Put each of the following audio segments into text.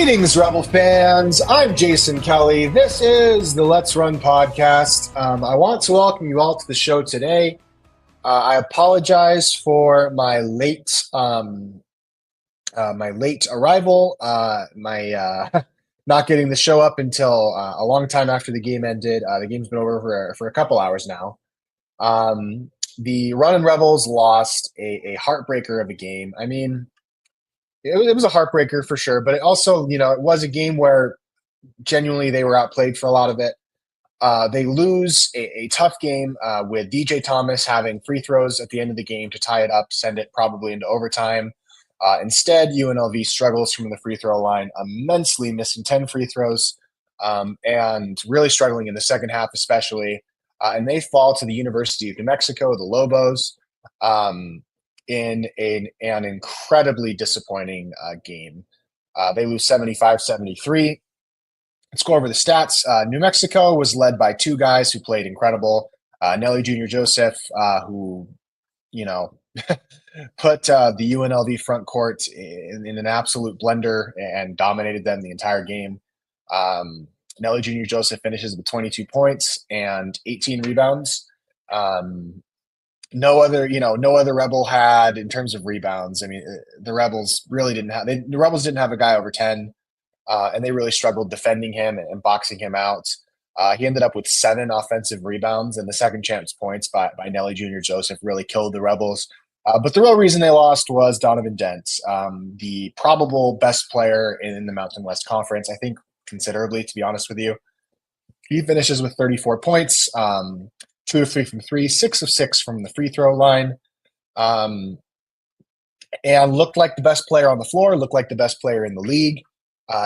Greetings, Rebel fans. I'm Jason Kelly. This is the Let's Run podcast. I want to welcome you all to the show today. I apologize for my late arrival. Not getting the show up until a long time after the game ended. The game's been over for a couple hours now. The Runnin' Rebels lost a heartbreaker of a game. I mean, it was a heartbreaker for sure, but it also, it was a game where genuinely they were outplayed for a lot of it. They lose a tough game with DJ Thomas having free throws at the end of the game to tie it up, send it probably into overtime. Instead, UNLV struggles from the free throw line immensely, missing 10 free throws and really struggling in the second half, especially. And they fall to the University of New Mexico, the Lobos, in an incredibly disappointing game. They lose 75-73. Let's go over the stats. New Mexico was led by two guys who played incredible. Nelly Jr. Joseph, who, put the UNLV front court in an absolute blender and dominated them the entire game. Nelly Jr. Joseph finishes with 22 points and 18 rebounds. No other Rebel had in terms of rebounds. I mean, the Rebels didn't have a guy over 10, and they really struggled defending him and boxing him out. He ended up with 7 offensive rebounds, and the second chance points by Nelly Jr. Joseph really killed the Rebels. But the real reason they lost was Donovan Dent, the probable best player in the Mountain West Conference, I think considerably, to be honest with you. He finishes with 34 points, 2 of 3 from 3, 6 of 6 from the free throw line, and looked like the best player on the floor, looked like the best player in the league,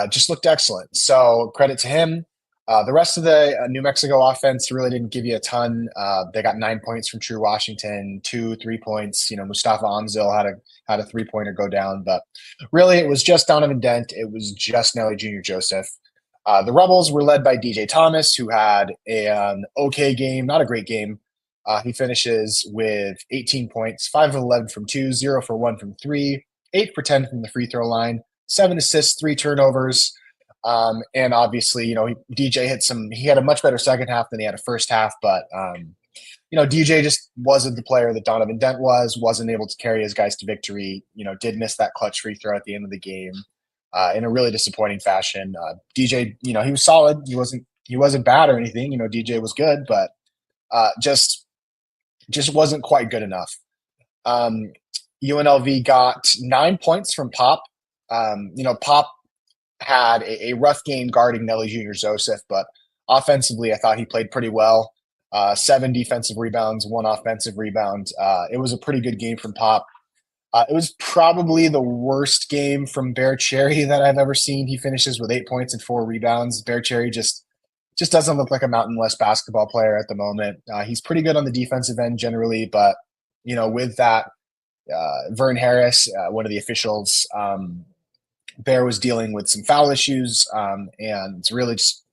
just looked excellent. So credit to him. The rest of the New Mexico offense really didn't give you a ton. They got 9 points from True Washington, 2 3-points. Mustafa Amzil had a 3-pointer go down, but really it was just Donovan Dent. It was just Nelly Jr. Joseph. The Rebels were led by DJ Thomas, who had an okay game, not a great game. He finishes with 18 points, 5 of 11 from 2, 0 for 1 from 3, 8 for 10 from the free throw line, 7 assists, 3 turnovers. And obviously, DJ he had a much better second half than he had a first half, but, DJ just wasn't the player that Donovan Dent wasn't able to carry his guys to victory, did miss that clutch free throw at the end of the game. In a really disappointing fashion. DJ, he was solid. He wasn't bad or anything. DJ was good, but just wasn't quite good enough. UNLV got 9 points from Pop. Pop had a rough game guarding Nelly Jr. Joseph, but offensively, I thought he played pretty well. 7 defensive rebounds, 1 offensive rebound. It was a pretty good game from Pop. It was probably the worst game from Bear Cherry that I've ever seen. He finishes with 8 points and 4 rebounds. Bear Cherry just doesn't look like a Mountain West basketball player at the moment. He's pretty good on the defensive end generally, but with that, Vern Harris, one of the officials, Bear was dealing with some foul issues and really just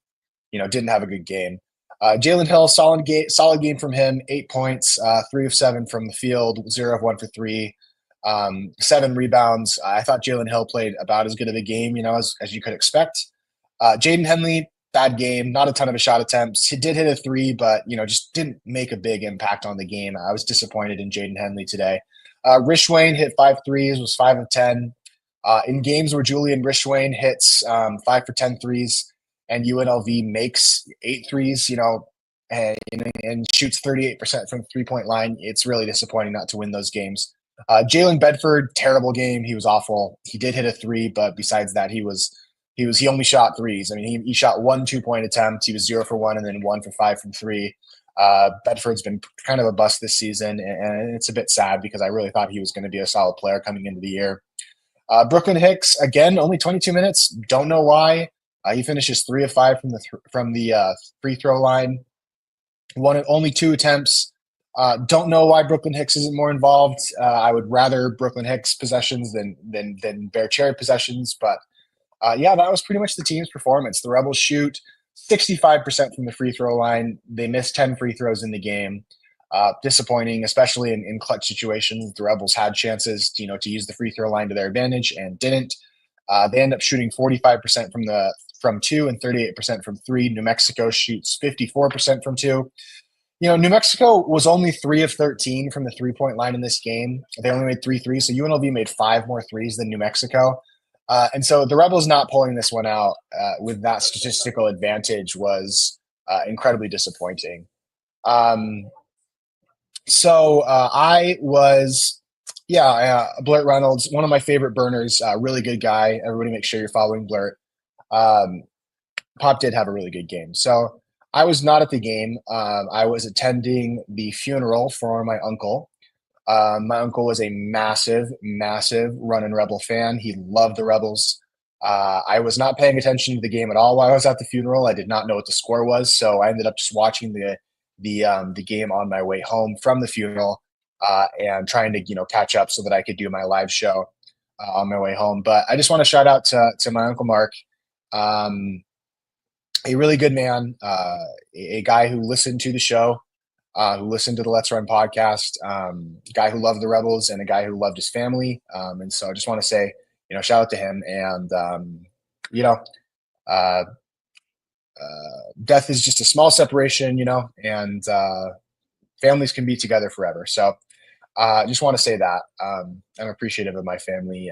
didn't have a good game. Jalen Hill, solid game from him. 8 points, 3 of 7 from the field, 0 of 1 for 3. 7 rebounds. I thought Jalen Hill played about as good of a game, as you could expect. Jaden Henley, bad game, not a ton of shot attempts. He did hit a 3, but just didn't make a big impact on the game. I was disappointed in Jaden Henley today. Rishwain hit 5 threes, was 5 of 10. In games where Julian Rishwain hits 5 for 10 threes and UNLV makes 8 threes, and shoots 38% from the 3-point line, it's really disappointing not to win those games. Jalen Bedford, terrible game. He was awful. He did hit a 3, but besides that, he only shot threes. I mean, he shot 1 2-point attempt. He was 0 for 1 and then 1 for 5 from 3. Bedford's been kind of a bust this season, and it's a bit sad because I really thought he was going to be a solid player coming into the year. Brooklyn Hicks, again, only 22 minutes. Don't know why. He finishes 3 of 5 from the free throw line. Only 2 attempts. Don't know why Brooklyn Hicks isn't more involved. I would rather Brooklyn Hicks possessions than Bear Cherry possessions. But that was pretty much the team's performance. The Rebels shoot 65% from the free throw line. They missed 10 free throws in the game. Disappointing, especially in clutch situations. The Rebels had chances, to use the free throw line to their advantage and didn't. They end up shooting 45% from two and 38% from three. New Mexico shoots 54% from two. New Mexico was only 3 of 13 from the 3 point line in this game. They only made three threes, so UNLV made five more threes than New Mexico. And so the Rebels not pulling this one out with that statistical advantage was incredibly disappointing. I was, Blurt Reynolds, one of my favorite burners, really good guy. Everybody make sure you're following Blurt. Um, Pop did have a really good game. So I was not at the game. I was attending the funeral for my uncle. My uncle was a massive, massive Runnin' Rebel fan. He loved the Rebels. I was not paying attention to the game at all while I was at the funeral. I did not know what the score was, so I ended up just watching the game on my way home from the funeral and trying to catch up so that I could do my live show on my way home. But I just want to shout out to my uncle Mark. A really good man, a guy who listened to the show, who listened to the Let's Run podcast, a guy who loved the Rebels and a guy who loved his family. And so I just want to say, shout out to him. And, uh, death is just a small separation, and families can be together forever. So I just want to say that I'm appreciative of my family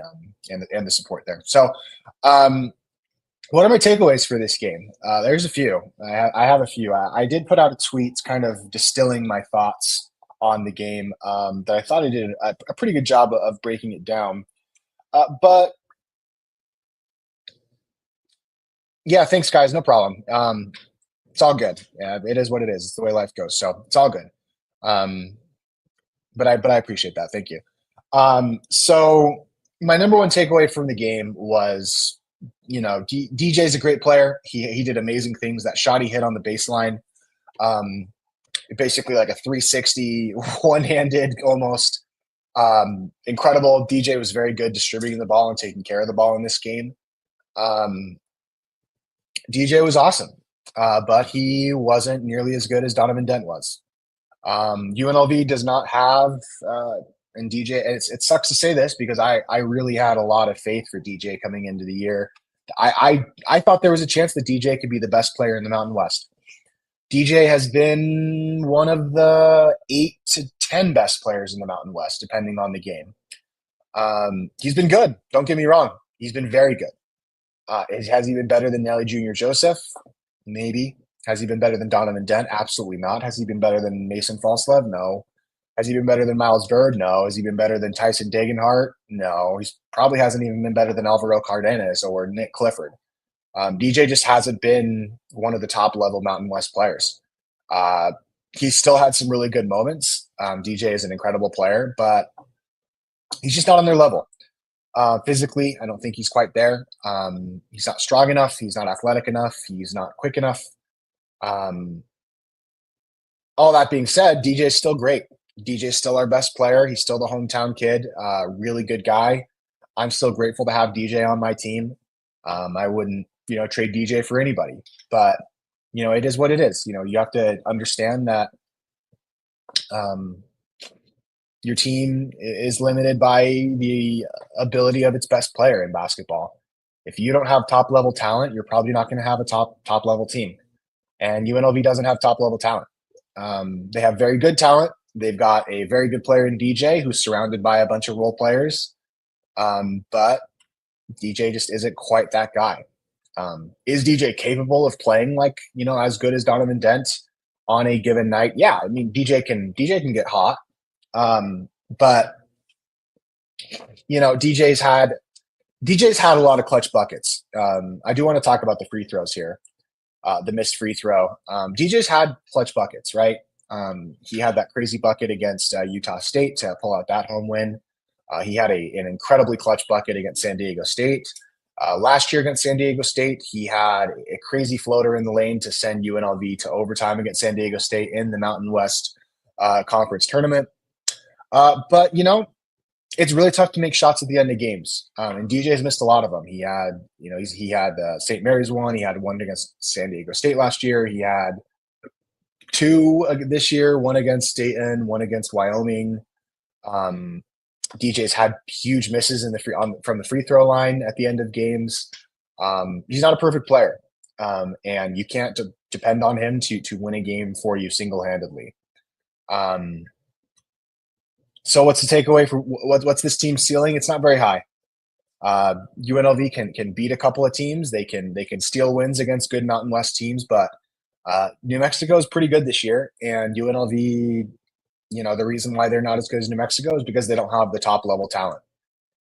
and the support there. So, what are my takeaways for this game? There's a few. I have a few. I did put out a tweet kind of distilling my thoughts on the game that I thought I did a pretty good job of breaking it down. But yeah, thanks, guys. No problem. It's all good. Yeah, it is what it is. It's the way life goes. So it's all good. But I appreciate that. Thank you. So my number one takeaway from the game was DJ's a great player. He did amazing things. That shot he hit on the baseline, basically like a 360 one-handed almost, incredible. DJ was very good distributing the ball and taking care of the ball in this game. DJ was awesome, but he wasn't nearly as good as Donovan Dent was. UNLV does not have and DJ. And it sucks to say this because I really had a lot of faith for DJ coming into the year. I thought there was a chance that DJ could be the best player in the Mountain West. DJ has been one of the 8 to 10 best players in the Mountain West, depending on the game. He's been good. Don't get me wrong. He's been very good. Has he been better than Nelly Jr. Joseph? Maybe. Has he been better than Donovan Dent? Absolutely not. Has he been better than Mason Falslev? No. Has he been better than Miles Bird? No. Has he been better than Tyson Dagenhart? No. He probably hasn't even been better than Alvaro Cardenas or Nick Clifford. DJ just hasn't been one of the top level Mountain West players. He still had some really good moments. DJ is an incredible player, but he's just not on their level. Physically, I don't think he's quite there. He's not strong enough. He's not athletic enough. He's not quick enough. All that being said, DJ is still great. DJ is still our best player. He's still the hometown kid. Really good guy. I'm still grateful to have DJ on my team. I wouldn't, trade DJ for anybody, but it is what it is. You have to understand that your team is limited by the ability of its best player in basketball. If you don't have top level talent, you're probably not going to have a top level team. And UNLV doesn't have top level talent. They have very good talent. They've got a very good player in DJ who's surrounded by a bunch of role players. But DJ just isn't quite that guy. Is DJ capable of playing as good as Donovan Dent on a given night? Yeah, I mean DJ can get hot. But DJ's had a lot of clutch buckets. I do want to talk about the free throws here. The missed free throw. DJ's had clutch buckets, right? He had that crazy bucket against Utah State to pull out that home win. He had an incredibly clutch bucket against San Diego State. Last year against San Diego State, he had a crazy floater in the lane to send UNLV to overtime against San Diego State in the Mountain West Conference tournament. But it's really tough to make shots at the end of games. And DJ's missed a lot of them. He had, he had St. Mary's one. He had one against San Diego State last year. He had 2 this year, one against Dayton, one against Wyoming. DJ's had huge misses in from the free throw line at the end of games. He's not a perfect player, and you can't depend on him to win a game for you single handedly. So what's the takeaway for what's this team's ceiling? It's not very high. UNLV can beat a couple of teams. They can steal wins against good Mountain West teams, but New Mexico is pretty good this year, and UNLV. The reason why they're not as good as New Mexico is because they don't have the top level talent.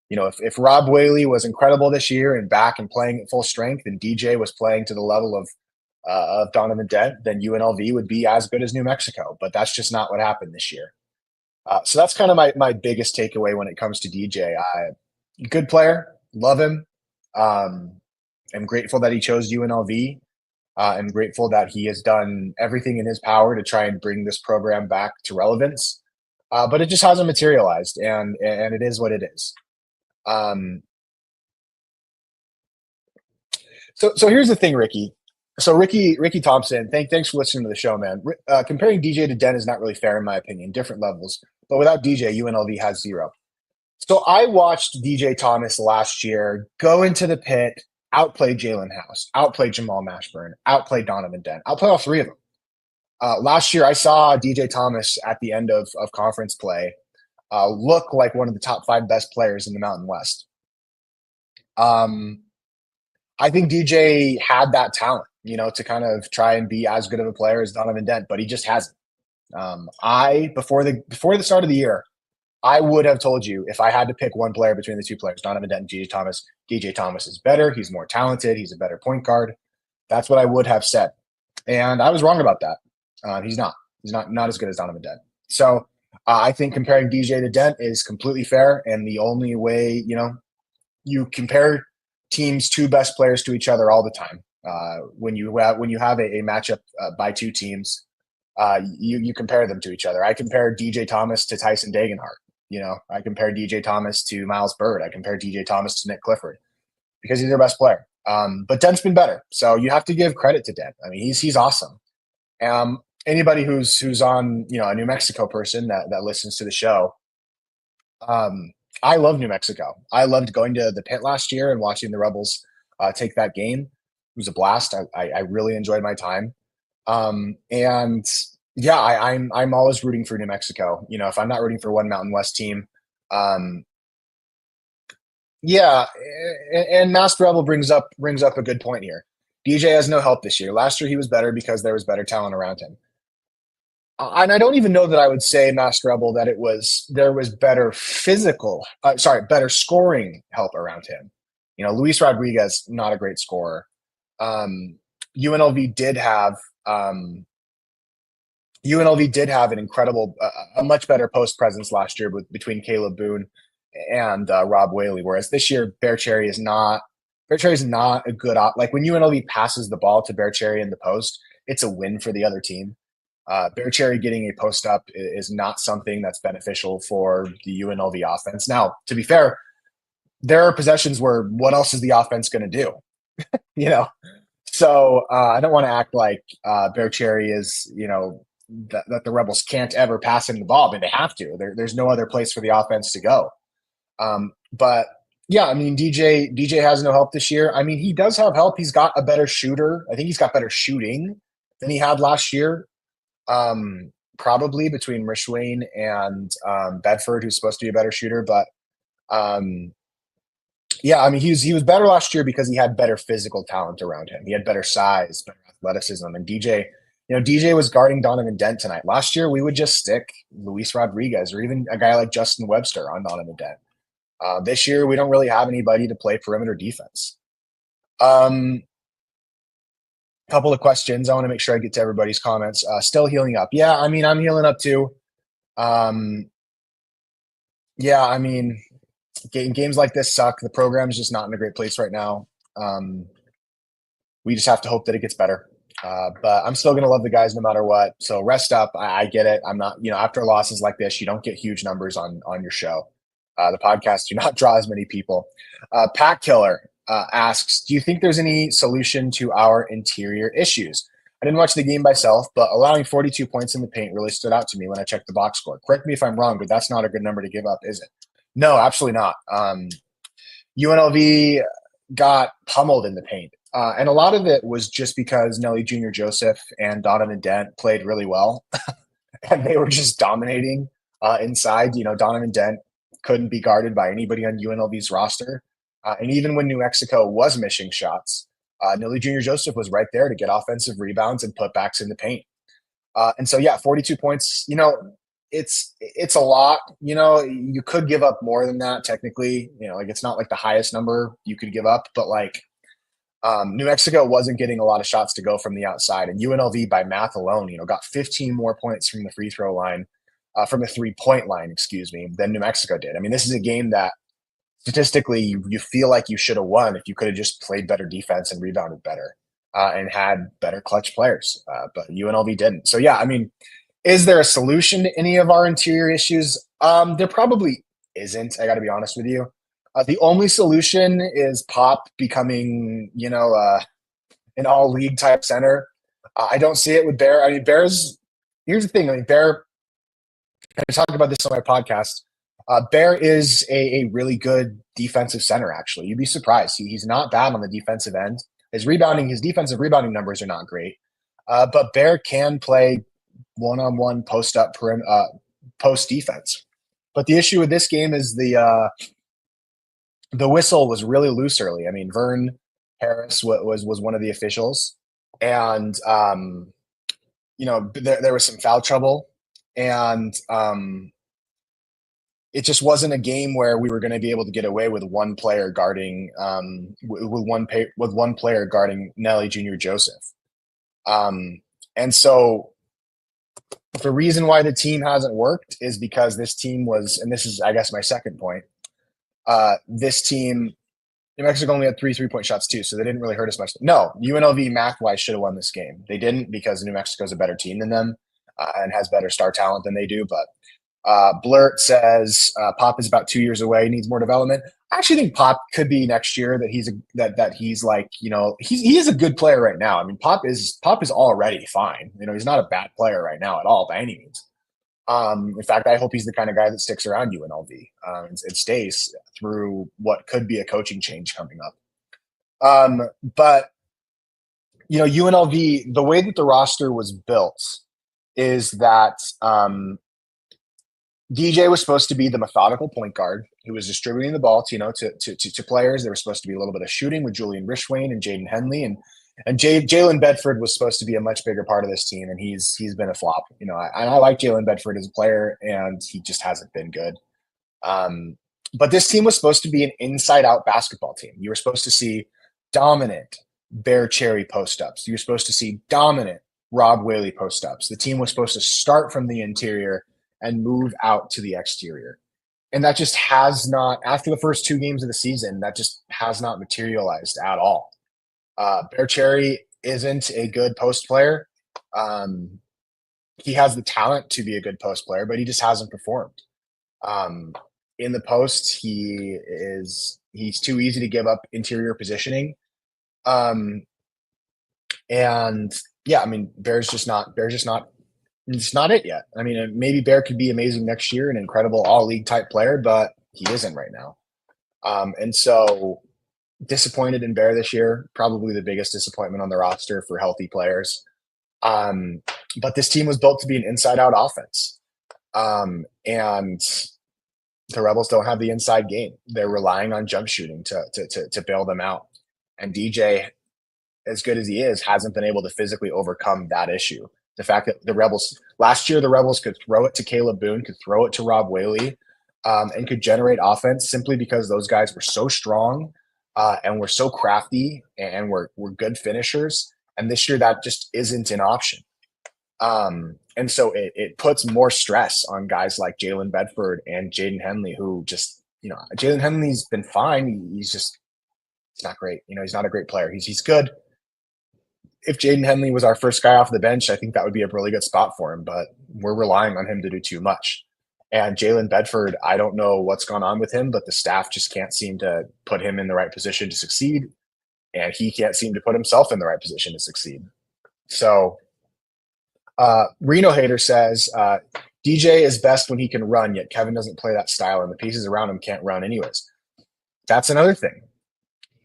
If Rob Whaley was incredible this year and back and playing at full strength, and DJ was playing to the level of Donovan Dent, then UNLV would be as good as New Mexico. But that's just not what happened this year. So that's kind of my biggest takeaway when it comes to DJ. Good player, love him. I'm grateful that he chose UNLV. I'm grateful that he has done everything in his power to try and bring this program back to relevance. But it just hasn't materialized, and it is what it is. So here's the thing, Ricky. So Ricky Thompson, thanks for listening to the show, man. Comparing DJ to Den is not really fair in my opinion. Different levels, but without DJ, UNLV has 0. So I watched DJ Thomas last year go into the pit, outplay Jalen House, outplay Jamal Mashburn, outplay Donovan Dent, outplay all 3 of them. Last year, I saw DJ Thomas at the end of conference play look like one of the top 5 best players in the Mountain West. I think DJ had that talent, to kind of try and be as good of a player as Donovan Dent, but he just hasn't. Before the start of the year, I would have told you if I had to pick one player between the 2 players, Donovan Dent and DJ Thomas is better. He's more talented. He's a better point guard. That's what I would have said. And I was wrong about that. He's not. He's not as good as Donovan Dent. So I think comparing DJ to Dent is completely fair. And the only way, you compare teams' 2 best players to each other all the time. When you have a matchup by 2 teams, you compare them to each other. I compare DJ Thomas to Tyson Dagenhart. I compare DJ Thomas to Miles Bird. I compare DJ Thomas to Nick Clifford because he's their best player. But Dent's been better, so you have to give credit to Dent. I mean, he's awesome. Anybody who's on a New Mexico person that listens to the show, I love New Mexico. I loved going to the pit last year and watching the Rebels take that game. It was a blast. I really enjoyed my time. And yeah, I'm always rooting for New Mexico. If I'm not rooting for one Mountain West team, yeah. And Master Rebel brings up a good point here. DJ has no help this year. Last year he was better because there was better talent around him. And I don't even know that I would say Master Rebel that there was better better scoring help around him. Luis Rodriguez, not a great scorer. UNLV did have an incredible, a much better post presence last year between Caleb Boone and Rob Whaley, whereas this year Bear Cherry is not a good like when UNLV passes the ball to Bear Cherry in the post, it's a win for the other team. Bear Cherry getting a post up is not something that's beneficial for the UNLV offense. Now, to be fair, there are possessions where what else is the offense going to do? So I don't want to act like Bear Cherry is, that the Rebels can't ever pass him the ball. I mean, they have to. There's no other place for the offense to go. But yeah, I mean, DJ has no help this year. I mean, he does have help. He's got a better shooter. I think he's got better shooting than he had last year. Probably between Rishwain and Bedford, who's supposed to be a better shooter. But yeah, I mean, he was better last year because he had better physical talent around him. He had better size, better athleticism. And DJ, DJ was guarding Donovan Dent tonight. Last year, we would just stick Luis Rodriguez or even a guy like Justin Webster on Donovan Dent. This year, we don't really have anybody to play perimeter defense. Couple of questions. I want to make sure I get to everybody's comments. Still healing up. Yeah, I mean, I'm healing up too. Yeah, I mean, games like this suck. The program's just not in a great place right now. We just have to hope that it gets better. But I'm still going to love the guys no matter what. So rest up. I get it. I'm not, after losses like this, you don't get huge numbers on your show. The podcast do not draw as many people. Pack Killer asks, do you think there's any solution to our interior issues? I didn't watch the game myself, but allowing 42 points in the paint really stood out to me when I checked the box score. Correct me if I'm wrong, but that's not a good number to give up, is it? No, absolutely not. UNLV got pummeled in the paint. And a lot of it was just because Nelly Jr. Joseph and Donovan Dent played really well, and they were just dominating inside. Donovan Dent couldn't be guarded by anybody on UNLV's roster. And even when New Mexico was missing shots, Nelly Jr. Joseph was right there to get offensive rebounds and putbacks in the paint. And so, yeah, 42 points, it's a lot. You could give up more than that technically. Like it's not like the highest number you could give up, but like New Mexico wasn't getting a lot of shots to go from the outside, and UNLV by math alone, got 15 more points from the free throw line, from the 3-point line, excuse me, than New Mexico did. I mean, this is a game that statistically you feel like you should have won if you could have just played better defense and rebounded better, and had better clutch players. But UNLV didn't. So yeah, I mean, is there a solution to any of our interior issues? There probably isn't. I got to be honest with you. The only solution is Pop becoming, an all league type center. I don't see it with Bear. I mean, Bear's. Here's the thing. I mean, Bear. I talked about this on my podcast. Bear is a really good defensive center. Actually, you'd be surprised. He's not bad on the defensive end. His defensive rebounding numbers are not great, but Bear can play one-on-one post defense. But the issue with this game is the whistle was really loose early. I mean, Vern Harris was one of the officials, and there was some foul trouble, and it just wasn't a game where we were going to be able to get away with one player guarding with one player guarding Nelly Jr. Joseph. And so the reason why the team hasn't worked is because this team was, and this is, I guess, my second point. This team, New Mexico only had 3 3-point shots too, so they didn't really hurt us much. No, UNLV math-wise should have won this game. They didn't because New Mexico's a better team than them, and has better star talent than they do. But Blurt says Pop is about 2 years away, needs more development. I actually think Pop could be next year. That he's like, he is a good player right now. I mean, Pop is already fine. He's not a bad player right now at all by any means. In fact, I hope he's the kind of guy that sticks around UNLV and stays through what could be a coaching change coming up. But UNLV, the way that the roster was built is that DJ was supposed to be the methodical point guard who was distributing the ball to players. There was supposed to be a little bit of shooting with Julian Rishwain and Jaden Henley, and Jalen Bedford was supposed to be a much bigger part of this team, and he's been a flop. I like Jalen Bedford as a player, and he just hasn't been good. But this team was supposed to be an inside-out basketball team. You were supposed to see dominant Bear Cherry post-ups. You were supposed to see dominant Rob Whaley post-ups. The team was supposed to start from the interior and move out to the exterior. And that just has not, after the first 2 games of the season, that just has not materialized at all. Bear Cherry isn't a good post player. He has the talent to be a good post player, but he just hasn't performed. In the post, he's too easy to give up interior positioning. And yeah, I mean, Bear's just not it's not it yet. I mean, maybe Bear could be amazing next year, an incredible all-league type player, but he isn't right now. And so disappointed in Bear this year, probably the biggest disappointment on the roster for healthy players. But this team was built to be an inside-out offense. And the Rebels don't have the inside game. They're relying on jump shooting to bail them out. And DJ, as good as he is, hasn't been able to physically overcome that issue. The fact that last year, the Rebels could throw it to Caleb Boone, could throw it to Rob Whaley, and could generate offense simply because those guys were so strong and were so crafty and were good finishers. And this year, that just isn't an option. And so it puts more stress on guys like Jalen Bedford and Jaden Henley, who just, Jalen Henley's been fine. He's not great. He's not a great player. He's good. If Jaden Henley was our first guy off the bench, I think that would be a really good spot for him, but we're relying on him to do too much. And Jalen Bedford, I don't know what's gone on with him, but the staff just can't seem to put him in the right position to succeed. And he can't seem to put himself in the right position to succeed. So Reno Hater says, DJ is best when he can run, yet Kevin doesn't play that style, and the pieces around him can't run anyways. That's another thing.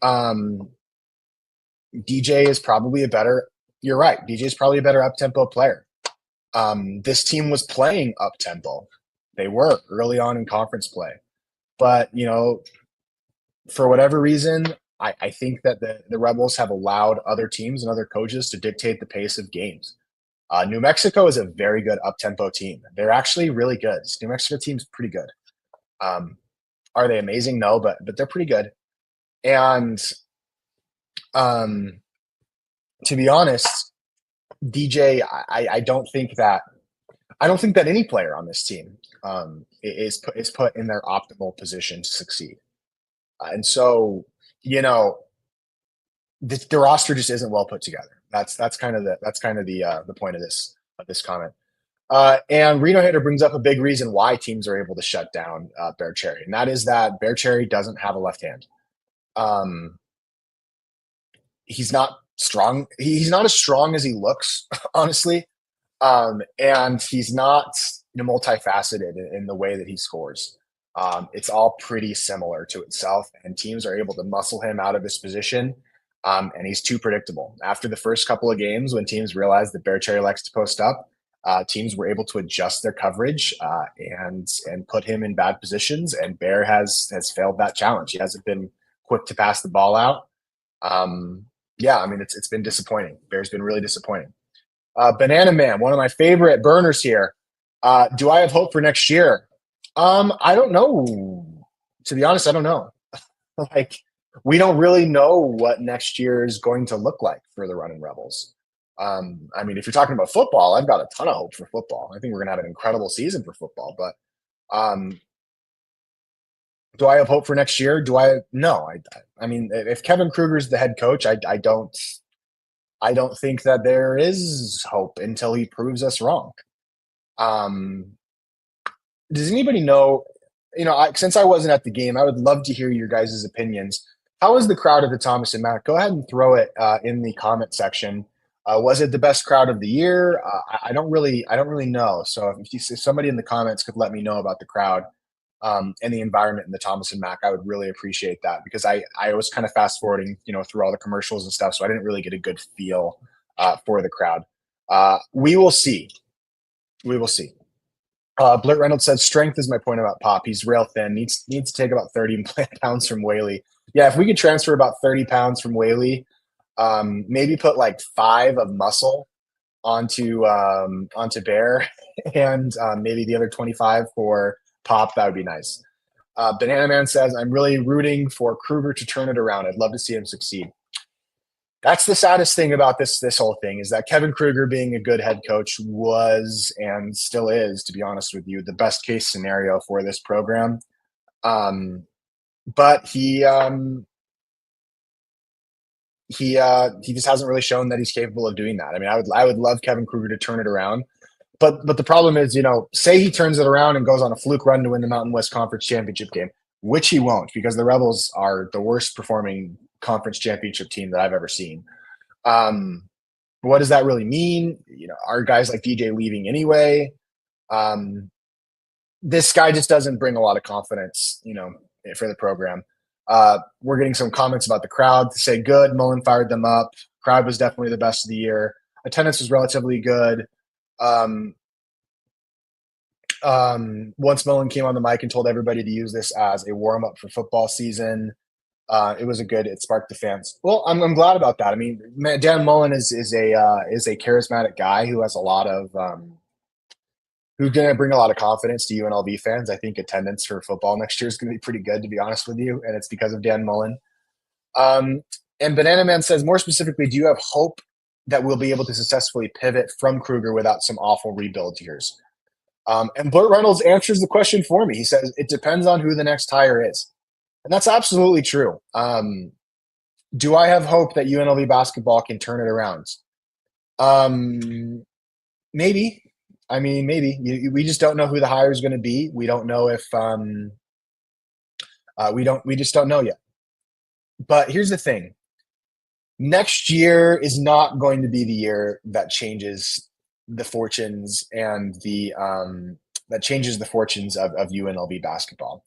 Um, DJ is probably a better. You're right. DJ is probably a better up tempo player. This team was playing up tempo. They were early on in conference play, but for whatever reason, I think that the Rebels have allowed other teams and other coaches to dictate the pace of games. New Mexico is a very good up tempo team. They're actually really good. This New Mexico team's pretty good. Um, are they amazing? No, but they're pretty good. And um, to be honest, DJ, I don't think that any player on this team is put in their optimal position to succeed. And so, you know, the roster just isn't well put together. That's kind of the point of this comment. And Reno Hater brings up a big reason why teams are able to shut down Bear Cherry, and that is that Bear Cherry doesn't have a left hand. Um, he's not strong. He's not as strong as he looks, honestly. And he's not multifaceted in the way that he scores. It's all pretty similar to itself, and teams are able to muscle him out of his position. And he's too predictable. After the first couple of games, when teams realized that Bear Cherry likes to post up, teams were able to adjust their coverage and put him in bad positions. And Bear has failed that challenge. He hasn't been quick to pass the ball out. Yeah, I mean it's been disappointing. Bear's been really disappointing. Banana Man, one of my favorite burners here. Do I have hope for next year? I don't know. To be honest, I don't know. Like, we don't really know what next year is going to look like for the Running Rebels. I mean, if you're talking about football, I've got a ton of hope for football. I think we're going to have an incredible season for football. But do I have hope for next year? Do I? No. I mean, if Kevin Kruger's the head coach, I don't think that there is hope until he proves us wrong. Does anybody know? Since I wasn't at the game, I would love to hear your guys' opinions. How was the crowd at the Thomas and Mack? Go ahead and throw it in the comment section. Was it the best crowd of the year? I don't really know. So if somebody in the comments could let me know about the crowd and the environment in the Thomas and Mack, I would really appreciate that, because I was kind of fast forwarding, through all the commercials and stuff, so I didn't really get a good feel for the crowd. We will see. We will see. Blurt Reynolds says, strength is my point about Pop. He's rail thin. Needs to take about 30 pounds from Whaley. Yeah, if we could transfer about 30 pounds from Whaley, maybe put like 5 of muscle onto Bear, and maybe the other 25 for Pop, that would be nice. Banana Man says, I'm really rooting for Kruger to turn it around. I'd love to see him succeed. That's the saddest thing about this whole thing, is that Kevin Kruger, being a good head coach, was and still is, to be honest with you, the best case scenario for this program. But he just hasn't really shown that he's capable of doing that. I mean, I would love Kevin Kruger to turn it around, but the problem is, say he turns it around and goes on a fluke run to win the Mountain West Conference Championship game, which he won't, because the Rebels are the worst performing conference championship team that I've ever seen. What does that really mean? Are guys like DJ leaving anyway? This guy just doesn't bring a lot of confidence, for the program. We're getting some comments about the crowd to say good. Mullen fired them up. Crowd was definitely the best of the year. Attendance was relatively good. Once Mullen came on the mic and told everybody to use this as a warm up for football season, it sparked the fans. Well, I'm glad about that. I mean, Dan Mullen is a charismatic guy who has a lot of who's going to bring a lot of confidence to UNLV fans. I think attendance for football next year is going to be pretty good, to be honest with you, and it's because of Dan Mullen. And Banana Man says, more specifically, do you have hope that we'll be able to successfully pivot from Kruger without some awful rebuild years? And Blurt Reynolds answers the question for me. He says, it depends on who the next hire is. And that's absolutely true. Do I have hope that UNLV basketball can turn it around? Maybe. I mean, maybe. We just don't know who the hire is going to be. We don't know if we just don't know yet. But here's the thing. Next year is not going to be the year that changes the fortunes and the that changes the fortunes of UNLV basketball.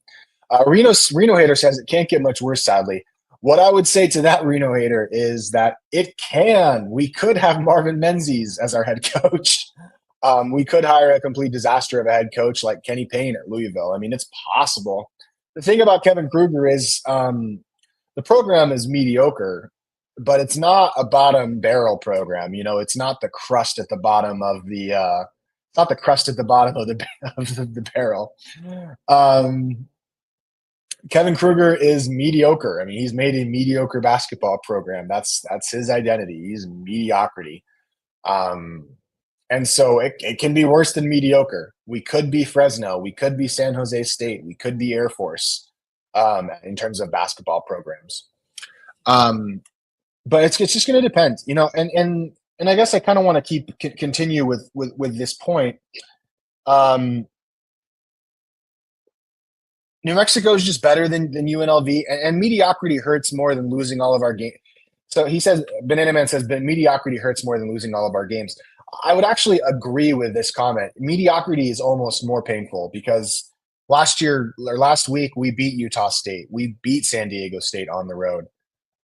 Reno hater says it can't get much worse. Sadly, what I would say to that Reno hater is that it can. We could have Marvin Menzies as our head coach. We could hire a complete disaster of a head coach like Kenny Payne at Louisville. I mean, it's possible. The thing about Kevin Kruger is the program is mediocre, but it's not a bottom barrel program. You know, it's not the crust at the bottom of the it's not the crust at the bottom of the of the barrel. Um, Kevin Kruger is mediocre. I mean, he's made a mediocre basketball program. That's his identity. He's mediocrity. Um, and so it can be worse than mediocre. We could be Fresno. We could be San Jose State. We could be Air Force in terms of basketball programs. Um, but it's just going to depend, you know. And I guess I kind of want to continue with this point. Um, New Mexico is just better than UNLV, and mediocrity hurts more than losing all of our games. So he says, Banana Man says, but mediocrity hurts more than losing all of our games. I would actually agree with this comment. Mediocrity is almost more painful because last week, we beat Utah State. We beat San Diego State on the road.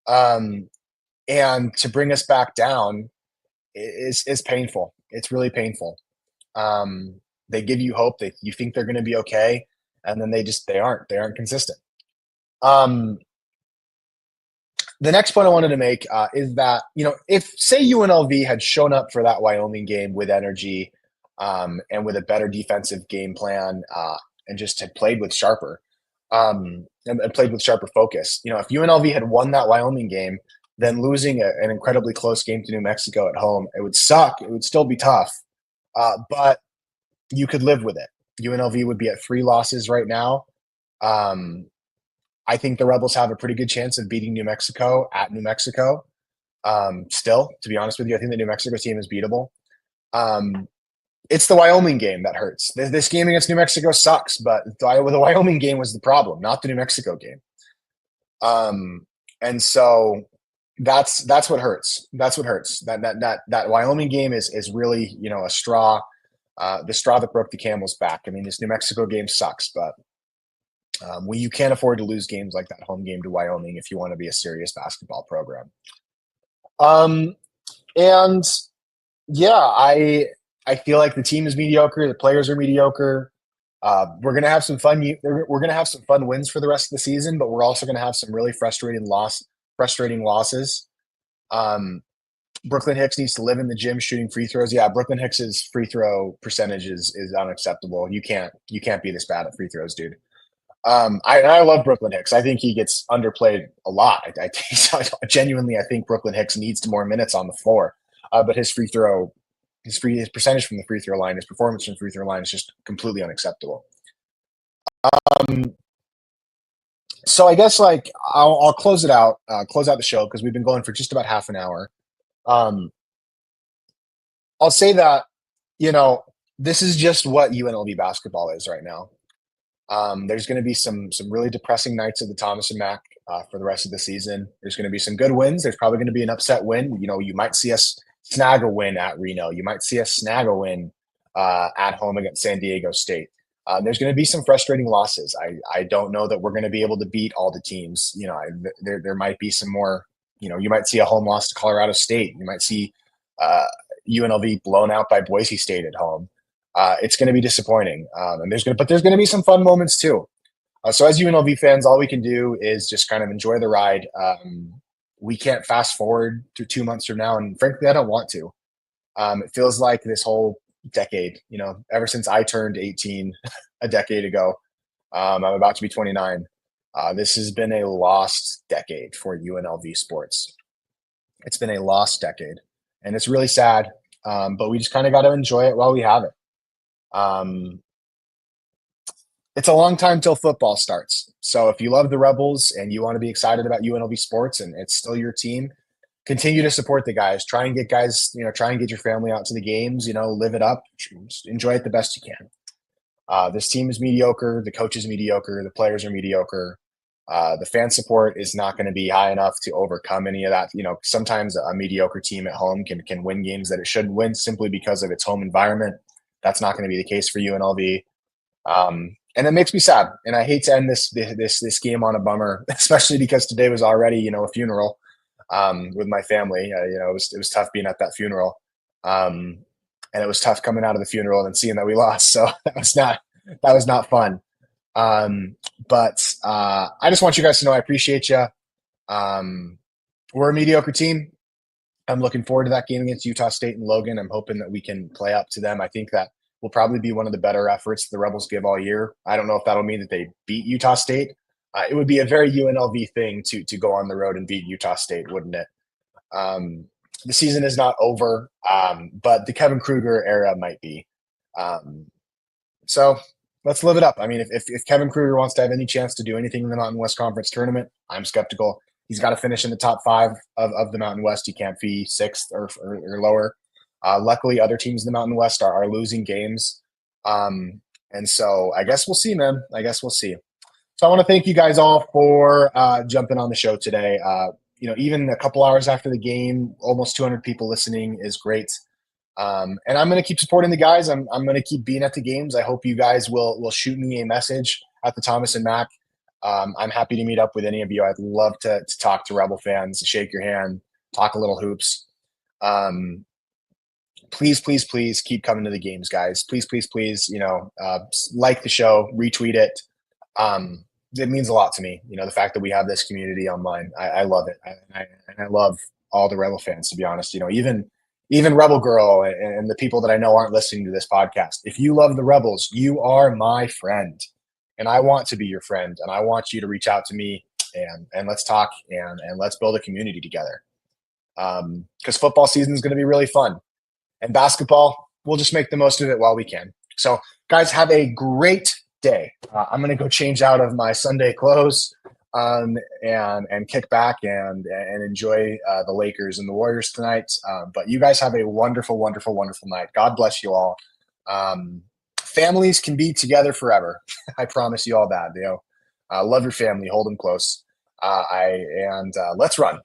And to bring us back down is painful. It's really painful. They give you hope that you think they're going to be okay, and then they aren't consistent. The next point I wanted to make is that, you know, if say UNLV had shown up for that Wyoming game with energy and with a better defensive game plan and just had played with sharper and played with sharper focus, you know, if UNLV had won that Wyoming game, then losing an incredibly close game to New Mexico at home, it would suck. It would still be tough, but you could live with it. UNLV would be at 3 losses right now. I think the Rebels have a pretty good chance of beating New Mexico at New Mexico. Still, to be honest with you, I think the New Mexico team is beatable. It's the Wyoming game that hurts. This game against New Mexico sucks, but the Wyoming game was the problem, not the New Mexico game. And so that's what hurts. That's what hurts. That Wyoming game is really, you know, a straw, the straw that broke the camel's back. I mean, this New Mexico game sucks, but you can't afford to lose games like that home game to Wyoming if you want to be a serious basketball program. And yeah, I feel like the team is mediocre. The players are mediocre. We're gonna have some fun. We're gonna have some fun wins for the rest of the season, but we're also gonna have some really frustrating losses. Brooklyn Hicks needs to live in the gym shooting free throws. Yeah, Brooklyn Hicks's free throw percentage is unacceptable. You can't be this bad at free throws, dude. I love Brooklyn Hicks. I think he gets underplayed a lot. I think genuinely, I think Brooklyn Hicks needs more minutes on the floor. But his percentage from the free throw line, his performance from the free throw line is just completely unacceptable. So I guess like I'll close out the show because we've been going for just about half an hour. I'll say that, you know, this is just what UNLV basketball is right now. There's going to be some really depressing nights at the Thomas and Mack for the rest of the season. There's going to be some good wins. There's probably going to be an upset win. You know, you might see us snag a win at Reno. You might see us snag a win at home against San Diego State. There's going to be some frustrating losses. I don't know that we're going to be able to beat all the teams. You know, there might be some more. You know, you might see a home loss to Colorado State. You might see UNLV blown out by Boise State at home. It's going to be disappointing, and there's going to be some fun moments too. So as UNLV fans, all we can do is just kind of enjoy the ride. We can't fast forward to 2 months from now, and frankly, I don't want to. It feels like this whole decade, you know, ever since I turned 18 a decade ago, I'm about to be 29. This has been a lost decade for UNLV sports. It's been a lost decade, and it's really sad. But we just kind of got to enjoy it while we have it. It's a long time till football starts. So if you love the Rebels and you want to be excited about UNLV sports and it's still your team, continue to support the guys. Try and get your family out to the games, you know, live it up, enjoy it the best you can. This team is mediocre. The coach is mediocre. The players are mediocre. The fan support is not going to be high enough to overcome any of that. You know, sometimes a mediocre team at home can win games that it shouldn't win simply because of its home environment. That's not going to be the case for UNLV. And it makes me sad. And I hate to end this game on a bummer, especially because today was already, a funeral with my family. It was tough being at that funeral. And it was tough coming out of the funeral and seeing that we lost. So that was not fun. Um, but I just want you guys to know I appreciate you. Um, we're a mediocre team. I'm looking forward to that game against Utah State and Logan. I'm hoping that we can play up to them. I think that will probably be one of the better efforts the Rebels give all year. I don't know if that'll mean that they beat Utah State. It would be a very UNLV thing to go on the road and beat Utah State, wouldn't it? Um, the season is not over, but the Kevin Kruger era might be. Um, so let's live it up. I mean, if Kevin Kruger wants to have any chance to do anything in the Mountain West Conference tournament, I'm skeptical. He's got to finish in the top five of the Mountain West. He can't be sixth or lower. Luckily, other teams in the Mountain West are losing games. And so I guess we'll see, man. I guess we'll see. So I want to thank you guys all for jumping on the show today. Even a couple hours after the game, almost 200 people listening is great. And I'm going to keep supporting the guys. I'm going to keep being at the games. I hope you guys will shoot me a message at the Thomas and Mac. I'm happy to meet up with any of you. I'd love to talk to Rebel fans, shake your hand, talk a little hoops. Please, please, please keep coming to the games, guys. Please, please, please, like the show, retweet it. It means a lot to me, the fact that we have this community online. I love it. I love all the Rebel fans, to be honest. Even Rebel Girl and the people that I know aren't listening to this podcast. If you love the Rebels, you are my friend. And I want to be your friend. And I want you to reach out to me and let's talk and let's build a community together. Because football season is going to be really fun. And basketball, we'll just make the most of it while we can. So, guys, have a great day. I'm going to go change out of my Sunday clothes and kick back and enjoy the Lakers and the Warriors tonight. But you guys have a wonderful, wonderful, wonderful night. God bless you all. Families can be together forever. I promise you all that. Love your family. Hold them close. Let's run.